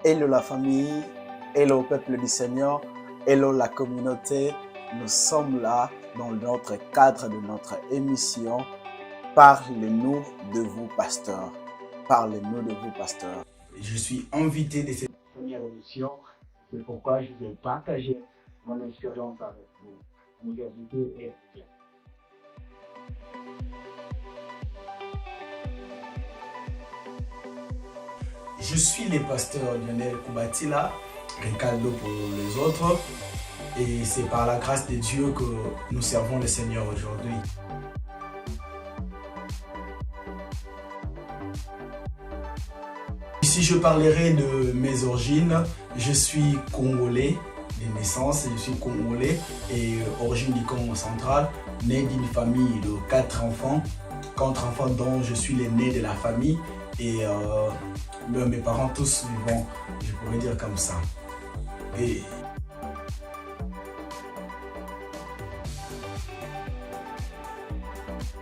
Hello la famille, hello peuple du Seigneur, hello la communauté. Nous sommes là dans notre cadre de notre émission Parlez-nous de vous, pasteur. Parlez-nous de vous, pasteur. Je suis invité de cette première émission. C'est pourquoi je vais partager mon expérience avec vous. Mon invité est bien. Je suis le pasteur Lionel Koubatila, Ricardo pour les autres, et c'est par la grâce de Dieu que nous servons le Seigneur aujourd'hui. Ici, je parlerai de mes origines. Je suis congolais de naissance, je suis congolais et origine du Congo central, né d'une famille de 4 enfants dont je suis l'aîné de la famille et mes parents tous vivants, je pourrais dire comme ça. Et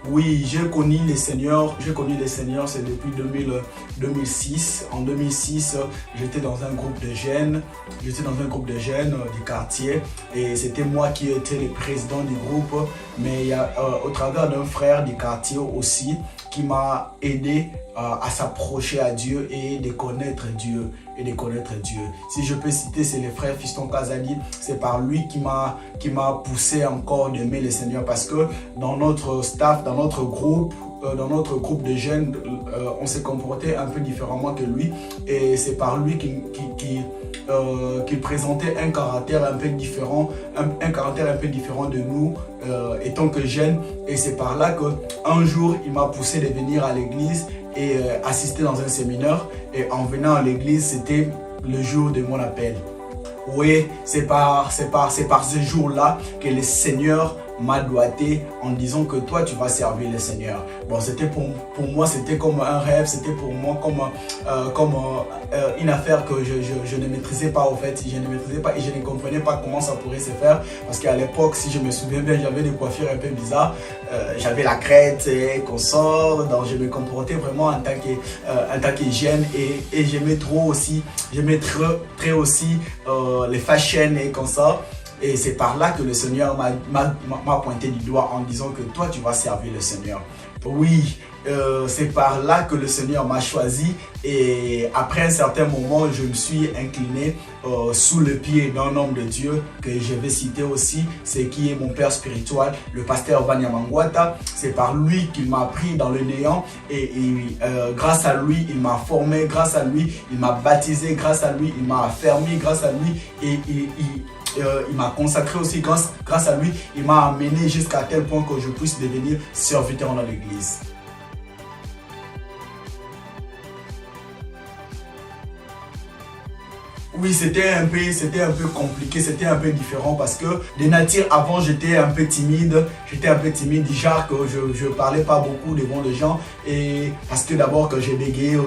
oui, j'ai connu le Seigneur, c'est depuis 2006. En 2006, j'étais dans un groupe de jeunes, du quartier et c'était moi qui étais le président du groupe, mais il y a au travers d'un frère du quartier aussi qui m'a aidé à s'approcher à Dieu et de connaître Dieu. Si je peux citer, c'est le frère Fiston Kazali. C'est par lui qui m'a poussé encore d'aimer le Seigneur, parce que dans notre staff, dans notre groupe de jeunes, on s'est comporté un peu différemment que lui, et c'est par lui qu'il présentait un caractère un peu différent, de nous étant que jeunes, et c'est par là qu'un jour il m'a poussé de venir à l'église et assister dans un séminaire, et en venant à l'église, c'était le jour de mon appel. Oui, c'est par ce jour-là que le Seigneur m'a doigté en disant que toi tu vas servir le Seigneur. Bon, c'était pour moi, c'était comme un rêve, c'était pour moi comme une affaire que je ne maîtrisais pas au fait. Je ne maîtrisais pas et je ne comprenais pas comment ça pourrait se faire, parce qu'à l'époque, si je me souviens bien, j'avais des coiffures un peu bizarres, j'avais la crête et consort, donc je me comportais vraiment en tant que jeune, et j'aimais très aussi les fashion et comme ça. Et c'est par là que le Seigneur m'a pointé du doigt en disant que toi, tu vas servir le Seigneur. Oui, c'est par là que le Seigneur m'a choisi, et après un certain moment, je me suis incliné sous le pied d'un homme de Dieu que je vais citer aussi, c'est qui est mon père spirituel, le pasteur Vania Mangwata. C'est par lui qu'il m'a pris dans le néant, et grâce à lui, il m'a formé, grâce à lui, il m'a baptisé, grâce à lui, il m'a affermi, grâce à lui, et il m'a consacré aussi, grâce à lui, il m'a amené jusqu'à tel point que je puisse devenir serviteur dans l'église. Oui, c'était un peu compliqué, c'était un peu différent, parce que de nature, avant, j'étais un peu timide, du genre que je parlais pas beaucoup devant les gens, et parce que d'abord que j'ai bégayé,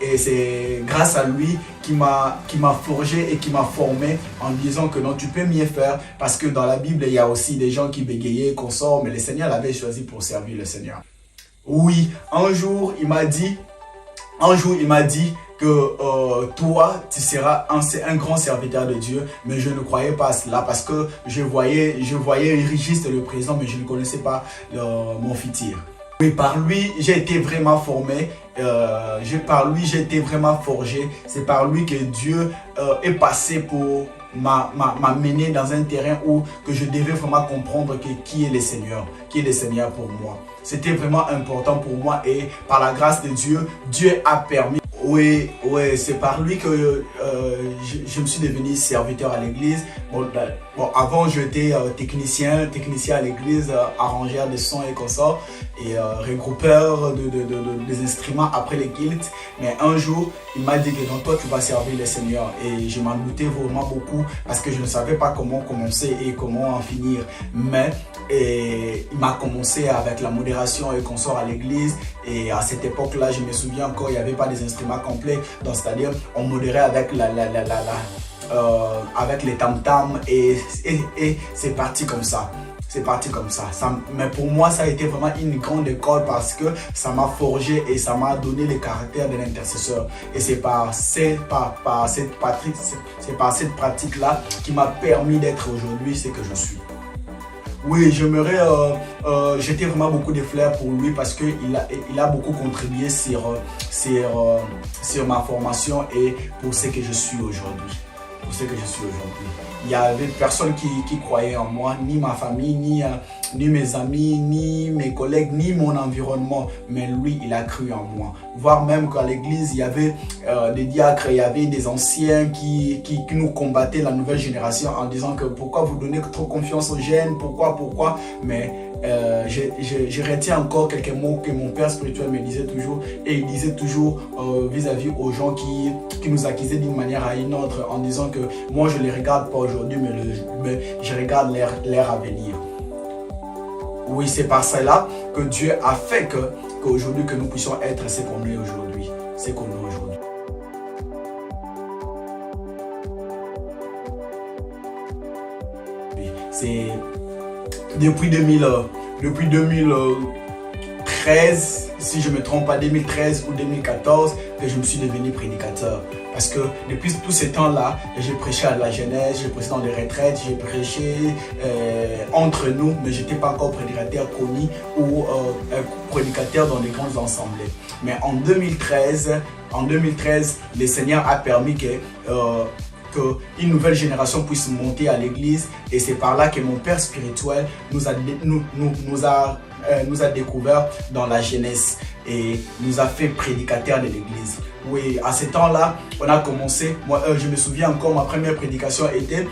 et c'est grâce à lui qui m'a forgé et qui m'a formé en disant que non, tu peux mieux faire, parce que dans la Bible, il y a aussi des gens qui bégayaient, qu'on sort, mais le Seigneur l'avait choisi pour servir le Seigneur. Oui, un jour, il m'a dit que toi, tu seras un grand serviteur de Dieu, mais je ne croyais pas à cela, parce que je voyais juste le président, mais je ne connaissais pas mon futur. Oui, par lui, j'ai été vraiment formé, par lui, j'ai été vraiment forgé. C'est par lui que Dieu est passé pour m'amener dans un terrain où que je devais vraiment comprendre qui est le Seigneur pour moi. C'était vraiment important pour moi, et par la grâce de Dieu, Dieu a permis. Oui, c'est par lui que je me suis devenu serviteur à l'église. Bon, avant, j'étais technicien à l'église, arrangeur de sons et consorts, et regroupeur des instruments après les guildes. Mais un jour, il m'a dit que dans toi, tu vas servir le Seigneur. Et je m'en doutais vraiment beaucoup, parce que je ne savais pas comment commencer et comment en finir. Mais il m'a commencé avec la modération et consorts à l'église. Et à cette époque-là, je me souviens encore, il n'y avait pas des instruments complets. Donc, c'est-à-dire, on modérait avec avec les tam-tams, et c'est parti comme ça. c'est parti comme ça. Mais pour moi, ça a été vraiment une grande école parce que ça m'a forgé et ça m'a donné le caractère de l'intercesseur. Et c'est par cette pratique-là qui m'a permis d'être aujourd'hui ce que je suis. Oui, j'aimerais jeter vraiment beaucoup de fleurs pour lui parce qu'il a beaucoup contribué sur ma formation et pour ce que je suis aujourd'hui. Il n'y avait personne qui croyait en moi, ni ma famille, ni mes amis, ni mes collègues, ni mon environnement. Mais lui, il a cru en moi. Voire même qu'à l'église, il y avait des diacres, il y avait des anciens qui nous combattaient, la nouvelle génération, en disant que pourquoi vous donnez trop confiance aux jeunes, pourquoi. Mais je retiens encore quelques mots que mon père spirituel me disait toujours, et il disait toujours vis-à-vis aux gens qui nous accusaient d'une manière à une autre, en disant que moi je ne les regarde pas aujourd'hui, mais je regarde leur avenir. Oui, c'est par cela que Dieu a fait qu'aujourd'hui que nous puissions être ce qu'on est aujourd'hui. C'est depuis 2013, si je ne me trompe pas, 2013 ou 2014, que je me suis devenu prédicateur. Parce que depuis tous ces temps-là, j'ai prêché à la jeunesse, j'ai prêché dans les retraites, j'ai prêché entre nous, mais je n'étais pas encore prédicateur connu ou prédicateur dans les grandes assemblées. Mais en 2013, le Seigneur a permis qu'une nouvelle génération puisse monter à l'église, et c'est par là que mon père spirituel nous a découvert dans la jeunesse et nous a fait prédicateur de l'église. Oui, à ce temps-là, on a commencé, moi je me souviens encore, ma première prédication était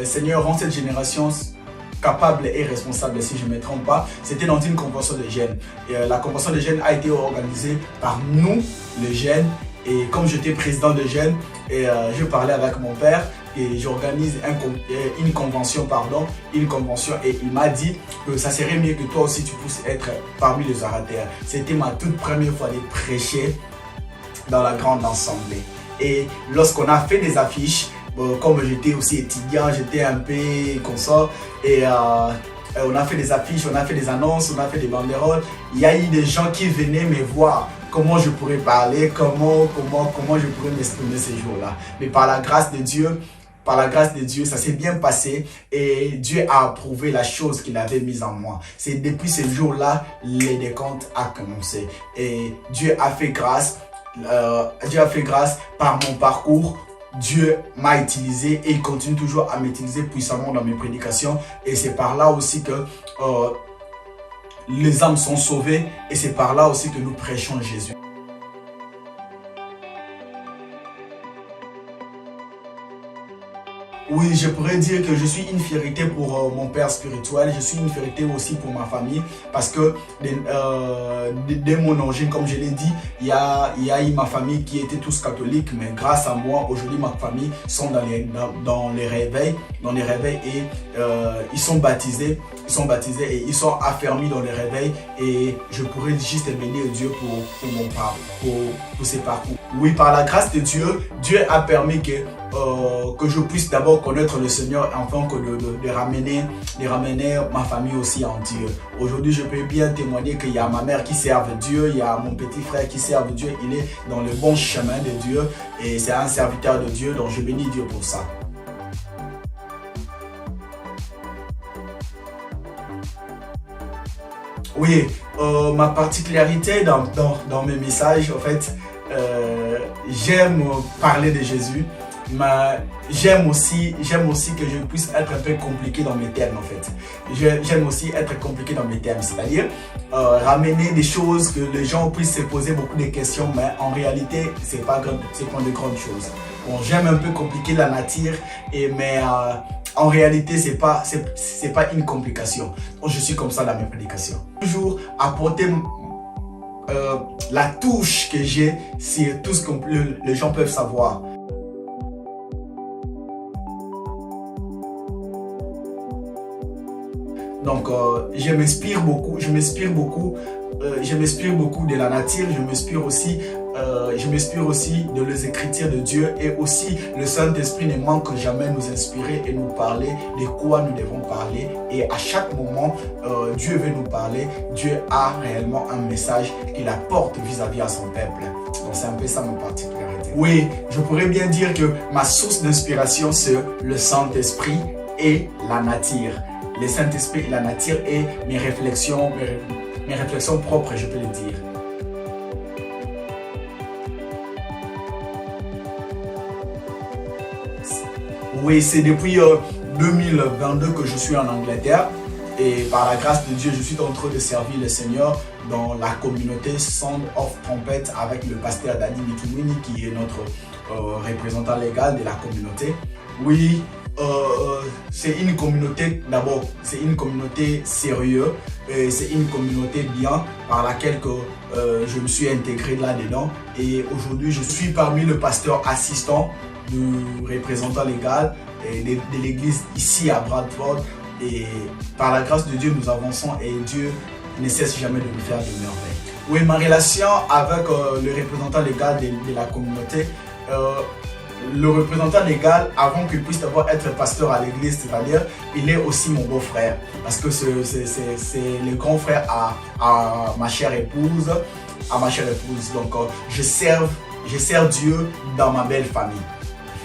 Seigneur, rends cette génération capable et responsable, si je ne me trompe pas. C'était dans une convention de jeunes. Et la convention de jeunes a été organisée par nous, les jeunes. Et comme j'étais président de jeunes, et je parlais avec mon père et j'organise une convention et il m'a dit que ça serait mieux que toi aussi tu puisses être parmi les orateurs. C'était ma toute première fois de prêcher dans la grande assemblée. Et lorsqu'on a fait des affiches, comme j'étais aussi étudiant, j'étais un peu comme ça, et on a fait des affiches, on a fait des annonces, on a fait des banderoles. Il y a eu des gens qui venaient me voir comment je pourrais parler, comment je pourrais m'exprimer ces jours-là. Mais par la grâce de Dieu, ça s'est bien passé et Dieu a approuvé la chose qu'il avait mise en moi. C'est depuis ce jour-là, les décomptes a commencé. Et Dieu a fait grâce par mon parcours. Dieu m'a utilisé et il continue toujours à m'utiliser puissamment dans mes prédications. Et c'est par là aussi que les âmes sont sauvées et c'est par là aussi que nous prêchons Jésus. Oui, je pourrais dire que je suis une fierté pour mon père spirituel, je suis une fierté aussi pour ma famille parce que dès mon origine, comme je l'ai dit, il y a eu ma famille qui était tous catholiques, mais grâce à moi, aujourd'hui ma famille sont dans les réveils et ils sont baptisés et ils sont affermis dans les réveils et je pourrais juste bénir Dieu pour ces parcours. Oui, par la grâce de Dieu, Dieu a permis que je puisse d'abord connaître le Seigneur afin que de ramener ma famille aussi en Dieu. Aujourd'hui, je peux bien témoigner qu'il y a ma mère qui sert Dieu, il y a mon petit frère qui sert Dieu, il est dans le bon chemin de Dieu et c'est un serviteur de Dieu, donc je bénis Dieu pour ça. Oui, ma particularité dans mes messages, en fait, j'aime parler de Jésus, mais j'aime aussi que je puisse être un peu compliqué dans mes termes, en fait. J'aime aussi être compliqué dans mes termes, c'est-à-dire ramener des choses que les gens puissent se poser beaucoup de questions, mais en réalité, c'est pas de grandes choses. Bon, j'aime un peu compliquer la nature, mais en réalité, c'est pas une complication. Donc, je suis comme ça dans mes prédications. Toujours apporter la touche que j'ai sur tout ce que les gens peuvent savoir. Donc, je m'inspire beaucoup de la nature, je m'inspire aussi je m'inspire aussi de les Écritures de Dieu, et aussi le Saint-Esprit ne manque jamais nous inspirer et nous parler de quoi nous devons parler. Et à chaque moment, Dieu veut nous parler. Dieu a réellement un message qu'il apporte vis-à-vis à son peuple. Donc c'est un peu ça ma particularité. Oui, je pourrais bien dire que ma source d'inspiration, c'est le Saint-Esprit et la nature. Le Saint-Esprit et la nature et mes réflexions propres, je peux le dire. Oui, c'est depuis 2022 que je suis en Angleterre, et par la grâce de Dieu, je suis en train de servir le Seigneur dans la communauté Sound of Trumpet avec le pasteur Danny Mikimini, qui est notre représentant légal de la communauté. Oui, c'est une communauté, d'abord, c'est une communauté sérieuse, c'est une communauté bien par laquelle que, je me suis intégré là-dedans, et aujourd'hui je suis parmi le pasteur assistant du représentant légal de l'église ici à Bradford, et par la grâce de Dieu nous avançons et Dieu ne cesse jamais de nous faire de merveilles. Oui, ma relation avec le représentant légal de la communauté, le représentant légal, avant qu'il puisse d'abord être pasteur à l'église, c'est-à-dire il est aussi mon beau-frère, parce que c'est le grand frère à ma chère épouse, donc je sers Dieu dans ma belle famille,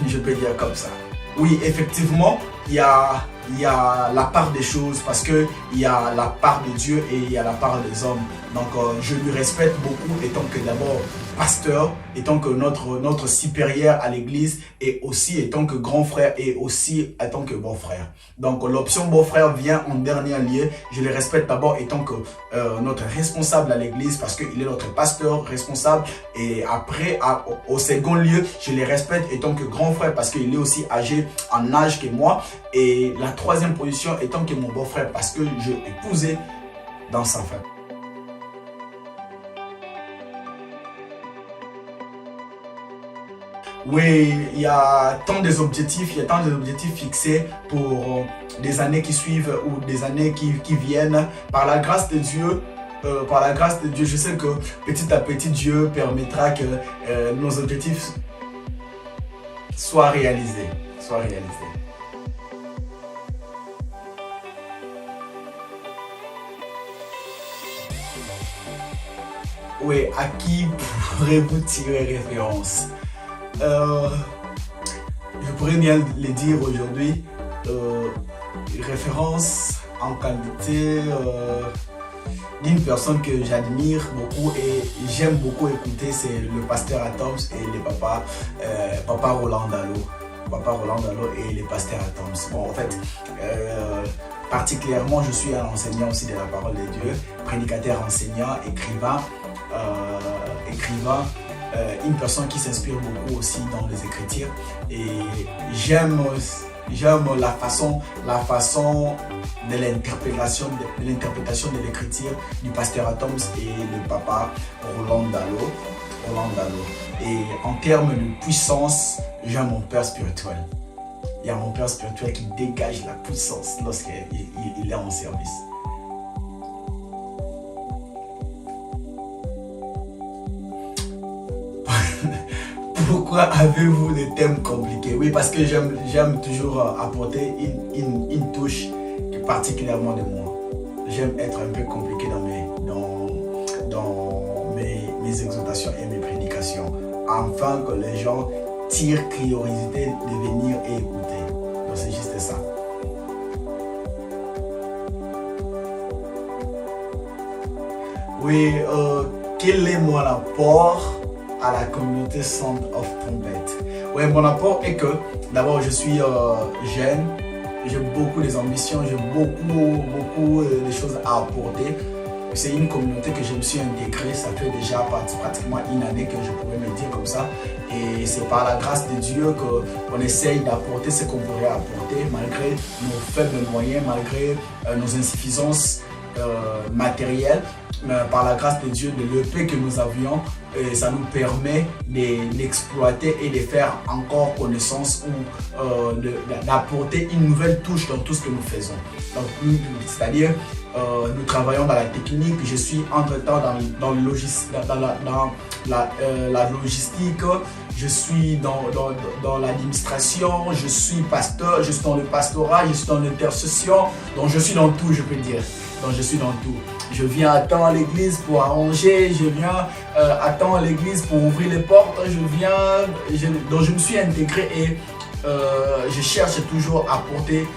je peux dire comme ça. Oui, effectivement, il y a la part des choses, parce qu'il y a la part de Dieu et il y a la part des hommes. Donc je lui respecte beaucoup, étant que d'abord pasteur, étant que notre supérieur à l'église, et aussi étant que grand frère, et aussi étant que beau-frère. Donc l'option beau-frère vient en dernier lieu. Je le respecte d'abord étant que notre responsable à l'église, parce qu'il est notre pasteur responsable, et après au second lieu, je le respecte étant que grand frère, parce qu'il est aussi âgé en âge que moi, et la troisième position étant que mon beau-frère, parce que je épousé dans sa famille. Oui, il y a tant des objectifs, fixés pour des années qui suivent ou des années qui viennent. Par la grâce de Dieu, je sais que petit à petit, Dieu permettra que nos objectifs soient réalisés. Oui, à qui pourrez-vous tirer référence? Je pourrais bien le dire aujourd'hui, référence en qualité d'une personne que j'admire beaucoup et j'aime beaucoup écouter, c'est le pasteur Atoms et le papa Roland Dallot et le pasteur Atoms. Bon, en fait, particulièrement, je suis un enseignant aussi de la parole de Dieu, prédicateur, enseignant, écrivain, une personne qui s'inspire beaucoup aussi dans les Écritures, et j'aime la façon de l'interprétation de l'Écriture du pasteur Atoms et le papa Roland Dallot. Et en termes de puissance, j'aime mon père spirituel. Il y a mon père spirituel qui dégage la puissance lorsqu'il est en service. Pourquoi avez-vous des thèmes compliqués? Oui, parce que j'aime toujours apporter une touche particulièrement de moi. J'aime être un peu compliqué dans mes exhortations et mes prédications, afin que les gens tirent curiosité de venir et écouter. Donc c'est juste ça. Oui, quel est mon apport à la communauté Sound of Trumpet? Oui, mon apport est que d'abord je suis jeune, j'ai beaucoup d'ambitions, j'ai beaucoup de choses à apporter. C'est une communauté que je me suis intégrée, ça fait déjà pratiquement une année que je pourrais me dire comme ça. Et c'est par la grâce de Dieu qu'on essaye d'apporter ce qu'on pourrait apporter, malgré nos faibles moyens, malgré nos insuffisances matérielles. Mais par la grâce de Dieu, de l'EP que nous avions, ça nous permet d'exploiter et de faire encore connaissance ou d'apporter une nouvelle touche dans tout ce que nous faisons. C'est-à-dire, nous travaillons dans la technique, je suis entre-temps dans la logistique, je suis dans l'administration, je suis pasteur, je suis dans le pastorat, je suis dans l'intercession, donc je suis dans tout, je peux dire. Donc je suis dans tout. Je viens à temps à l'église pour arranger, je viens à temps à l'église pour ouvrir les portes, donc je me suis intégré et je cherche toujours à apporter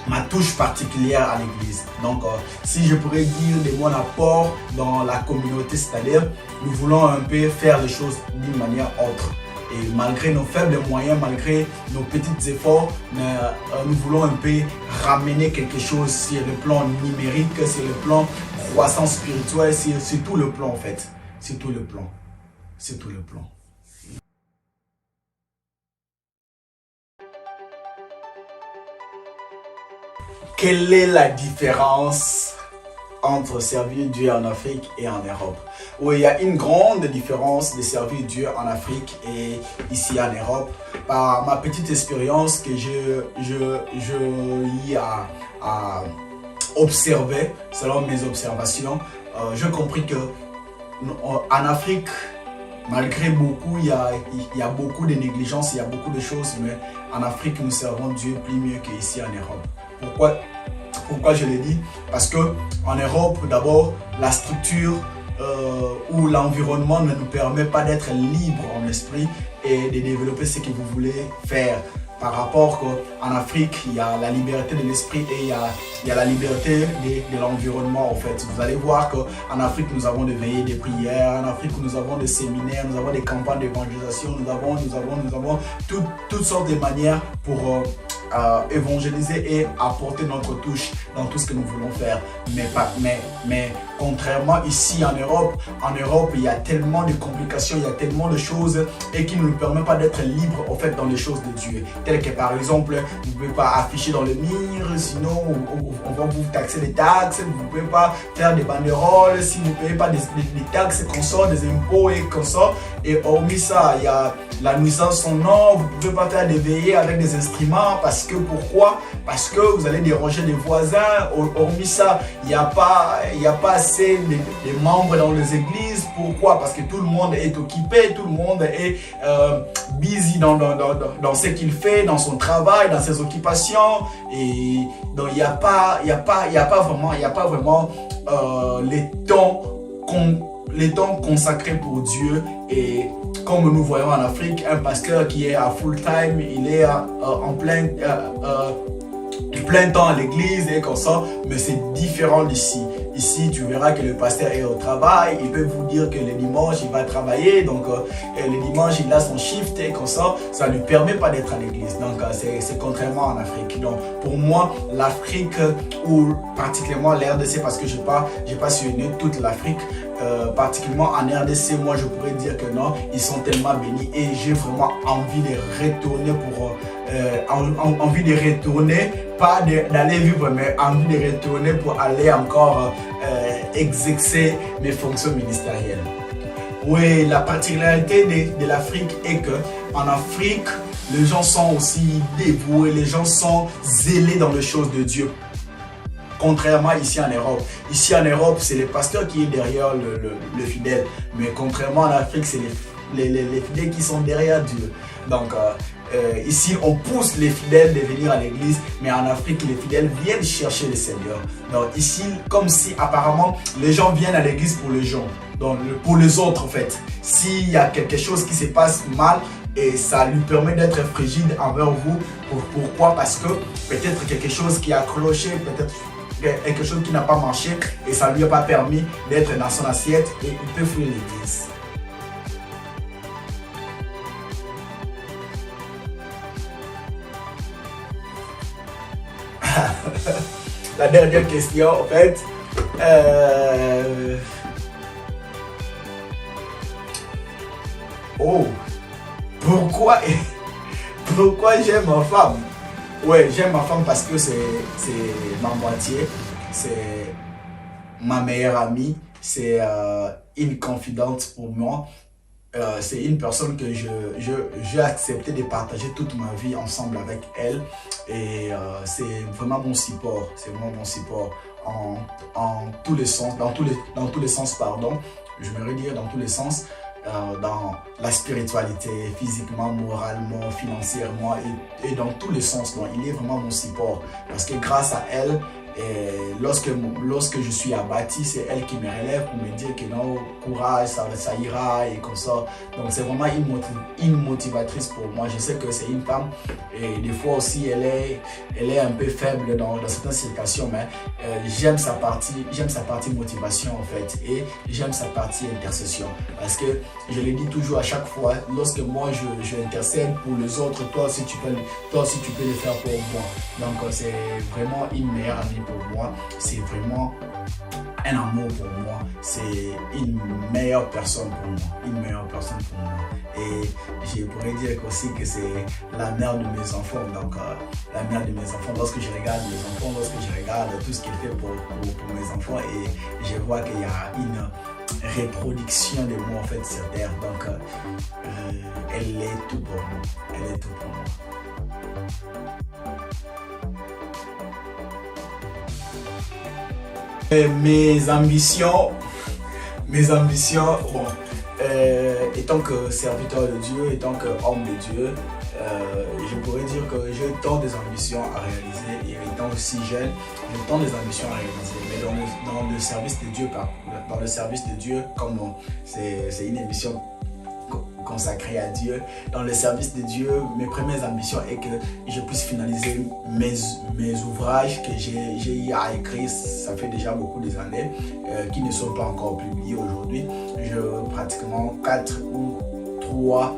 ma touche particulière à l'église. Donc si je pourrais dire de mon apport dans la communauté, c'est-à-dire nous voulons un peu faire les choses d'une manière autre. Et malgré nos faibles moyens, malgré nos petits efforts, nous voulons un peu ramener quelque chose sur le plan numérique, sur le plan croissance spirituelle, sur tout le plan en fait. C'est tout le plan. C'est tout le plan. Quelle est la différence entre servir Dieu en Afrique et en Europe? Oui, il y a une grande différence de servir Dieu en Afrique et ici en Europe. Par ma petite expérience que j'ai à observer, selon mes observations, j'ai compris que en Afrique, malgré beaucoup, il y a beaucoup de négligence, il y a beaucoup de choses, mais en Afrique, nous servons Dieu plus mieux qu'ici en Europe. Pourquoi je le dis? Parce que en Europe, d'abord, la structure ou l'environnement ne nous permet pas d'être libre en esprit et de développer ce que vous voulez faire. Par rapport qu'en Afrique, il y a la liberté de l'esprit et il y a la liberté de l'environnement en fait. Vous allez voir qu'en Afrique, nous avons des veillées de prière, en Afrique, nous avons des séminaires, nous avons des campagnes d'évangélisation, nous avons toutes sortes de manières pour évangéliser et apporter notre touche dans tout ce que nous voulons faire. Mais contrairement ici en Europe, il y a tellement de complications, il y a tellement de choses et qui ne nous permet pas d'être libre en fait dans les choses de Dieu. Tel que par exemple, vous ne pouvez pas afficher dans le mur, sinon on va vous taxer des taxes, vous ne pouvez pas faire des banderoles, si vous ne payez pas des taxes qu'on sort, des impôts et qu'on sort. Et hormis ça, il y a la nuisance son nom, vous ne pouvez pas faire des veillées avec des instruments pourquoi? Parce que vous allez déranger les voisins. Hormis ça, il n'y a pas assez de membres dans les églises. Pourquoi? Parce que tout le monde est occupé, tout le monde est busy dans ce qu'il fait, dans son travail, dans ses occupations. Et donc il n'y a pas vraiment les temps consacrés pour Dieu. Et comme nous voyons en Afrique, un pasteur qui est à full time, il est en plein temps à l'église et comme ça, mais c'est différent d'ici. Ici, tu verras que le pasteur est au travail, il peut vous dire que le dimanche, il va travailler, donc le dimanche, il a son shift et comme ça ne lui permet pas d'être à l'église. Donc, c'est contrairement en Afrique. Donc, pour moi, l'Afrique, ou particulièrement l'RDC, parce que je n'ai pas sillonné toute l'Afrique, particulièrement en RDC, moi, je pourrais dire que non, ils sont tellement bénis et j'ai vraiment envie de retourner envie de retourner, pas d'aller vivre, mais envie de retourner pour aller encore exercer mes fonctions ministérielles. Oui, la particularité de l'Afrique est que en Afrique, les gens sont aussi dévoués, les gens sont zélés dans les choses de Dieu. Contrairement ici en Europe. Ici en Europe, c'est le pasteur qui est derrière le fidèle. Mais contrairement en Afrique, c'est les fidèles qui sont derrière Dieu. Donc, ici, on pousse les fidèles de venir à l'église, mais en Afrique, les fidèles viennent chercher le Seigneur. Donc ici, comme si apparemment, les gens viennent à l'église pour les gens, donc pour les autres en fait. S'il y a quelque chose qui se passe mal, et ça lui permet d'être frigide envers vous. Pourquoi? Parce que peut-être quelque chose qui a cloché, peut-être quelque chose qui n'a pas marché, et ça ne lui a pas permis d'être dans son assiette, et il peut fuir l'église. La dernière question, en fait, pourquoi j'aime ma femme? Ouais, j'aime ma femme parce que c'est ma moitié, c'est ma meilleure amie, c'est une confidente pour moi. C'est une personne que j'ai accepté de partager toute ma vie ensemble avec elle. Et c'est vraiment mon support. C'est vraiment mon support en tous les sens, dans tous les sens, pardon. Je voudrais dire dans tous les sens. Dans la spiritualité, physiquement, moralement, financièrement et dans tous les sens. Donc, il est vraiment mon support. Parce que grâce à elle, et lorsque je suis abattu, c'est elle qui me relève pour me dire que non, courage, ça ira et comme ça. Donc c'est vraiment une motivatrice pour moi. Je sais que c'est une femme et des fois aussi elle est un peu faible dans certaines situations, mais j'aime sa partie motivation en fait et j'aime sa partie intercession. Parce que je le dis toujours à chaque fois, lorsque moi je intercède pour les autres, toi aussi tu peux le faire pour moi. Donc c'est vraiment une meilleure amie pour moi, c'est vraiment un amour pour moi, c'est une meilleure personne pour moi, et je pourrais dire aussi que c'est la mère de mes enfants. Donc la mère de mes enfants, lorsque je regarde mes enfants, lorsque je regarde tout ce qu'elle fait pour mes enfants, et je vois qu'il y a une reproduction de moi en fait sur terre. Donc elle est tout pour moi, Mes ambitions, bon, étant que serviteur de Dieu, étant qu'homme de Dieu, je pourrais dire que j'ai tant des ambitions à réaliser, et étant aussi jeune, j'ai tant des ambitions à réaliser. Mais dans le service de Dieu, comme c'est une émission consacré à Dieu, dans le service de Dieu, mes premières ambitions est que je puisse finaliser mes ouvrages que j'ai eu à écrire. Ça fait déjà beaucoup d'années qui ne sont pas encore publiés aujourd'hui. J'ai pratiquement 4 ou 3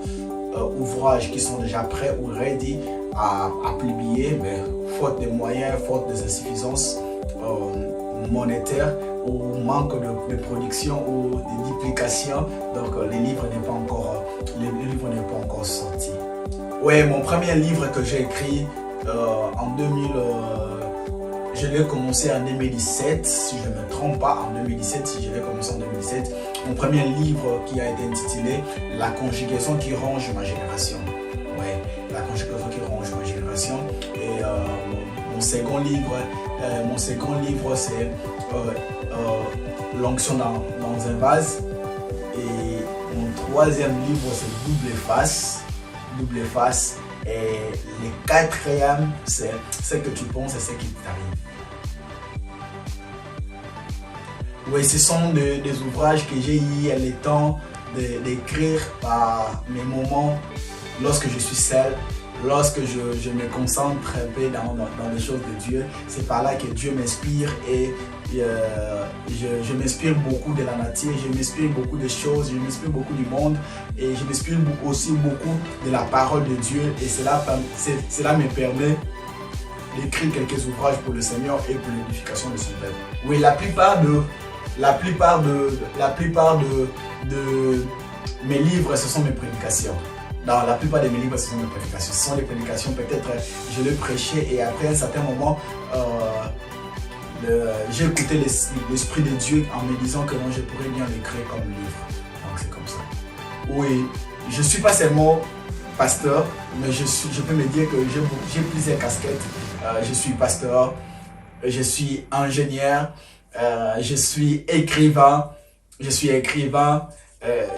ouvrages qui sont déjà prêts ou ready à publier, mais faute de moyens, faute des insuffisances monétaires ou manque de production ou de duplication, donc le livre n'est pas encore sorti. Ouais, mon premier livre que j'ai écrit en 2000, je l'ai commencé en 2017, si je ne me trompe pas, en 2017, si je l'ai commencé en 2017. Mon premier livre qui a été intitulé La conjugaison qui ronge ma génération. Ouais, La conjugaison qui ronge ma génération. Et mon second livre c'est L'onction dans un vase. Et mon troisième livre c'est Double face. Et le quatrième c'est Ce que tu penses et ce qui t'arrive. Oui, ce sont des ouvrages que j'ai eu le temps d'écrire par mes moments lorsque je suis seul. Lorsque je me concentre un peu dans les choses de Dieu, c'est par là que Dieu m'inspire et je m'inspire beaucoup de la nature, je m'inspire beaucoup de choses, je m'inspire beaucoup du monde et je m'inspire aussi beaucoup de la parole de Dieu, et cela me permet d'écrire quelques ouvrages pour le Seigneur et pour l'édification de son peuple. Oui, la plupart de mes livres, ce sont mes prédications. Dans la plupart de mes livres, ce sont des prédications. Ce sont des prédications, peut-être je les prêchais et après un certain moment, j'ai écouté l'Esprit de Dieu en me disant que non, je pourrais bien l'écrire comme livre. Donc c'est comme ça. Oui, je ne suis pas seulement pasteur, mais je peux me dire que j'ai plusieurs casquettes. Je suis pasteur, je suis ingénieur, je suis écrivain,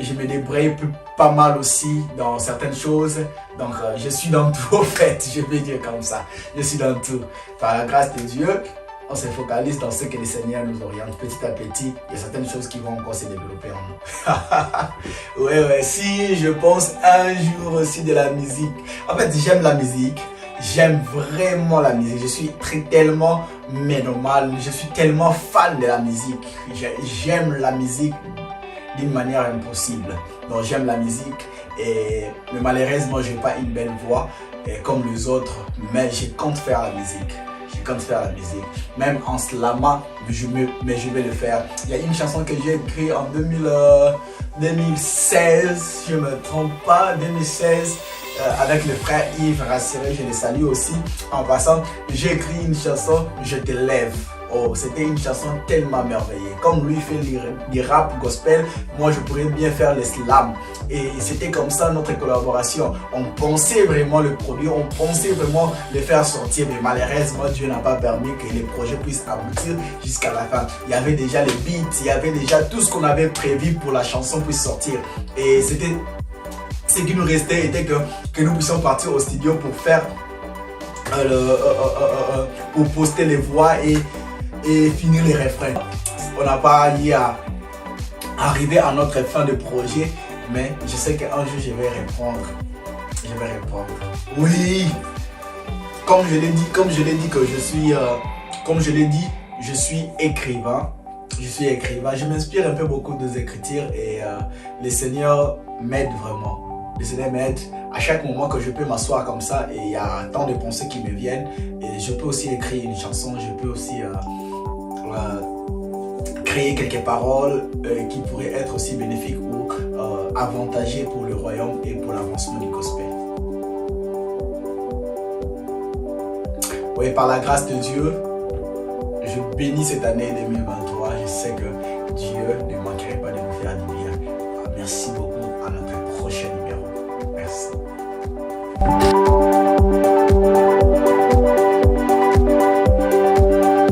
je me débrouille pas mal aussi dans certaines choses. Donc je suis dans tout en fait, je vais dire comme ça. Je suis dans tout. Par la grâce de Dieu, on se focalise dans ce que le Seigneur nous oriente petit à petit. Il y a certaines choses qui vont encore se développer en nous. Ouais, si je pense un jour aussi de la musique. En fait, j'aime la musique. J'aime vraiment la musique. Je suis tellement ménomane. Je suis tellement fan de la musique. J'aime la musique d'une manière impossible. Donc j'aime la musique, mais malheureusement je n'ai pas une belle voix comme les autres, mais je compte faire la musique. Même en slamant, mais je vais le faire. Il y a une chanson que j'ai écrite en 2016, je ne me trompe pas, 2016, avec le frère Yves Rasseré, je le salue aussi. En passant, j'ai écrit une chanson, Je te lève. oh, c'était une chanson tellement merveilleuse. Comme lui fait du rap gospel, moi je pourrais bien faire les slams. Et c'était comme ça notre collaboration. On pensait vraiment le produit, on pensait vraiment le faire sortir, mais malheureusement Dieu n'a pas permis que les projets puissent aboutir jusqu'à la fin. Il y avait déjà les beats, il y avait déjà tout ce qu'on avait prévu pour la chanson puisse sortir. Et c'était ce qui nous restait était que nous puissions partir au studio pour faire pour poster les voix et finir les refrains. On n'a pas eu à arriver à notre fin de projet, mais je sais qu'un jour je vais répondre. Je vais répondre. Oui, comme je l'ai dit que je suis, comme je l'ai dit, je suis écrivain. Je suis écrivain. Je m'inspire un peu beaucoup des écritures et le Seigneur m'aide vraiment. Le Seigneur m'aide à chaque moment que je peux m'asseoir comme ça et il y a tant de pensées qui me viennent et je peux aussi écrire une chanson, je peux aussi créer quelques paroles qui pourraient être aussi bénéfiques ou avantagées pour le royaume et pour l'avancement du gospel. Oui, par la grâce de Dieu, je bénis cette année 2023. Je sais que Dieu ne manquerait pas de nous faire du bien. Merci beaucoup. À notre prochain numéro. Merci.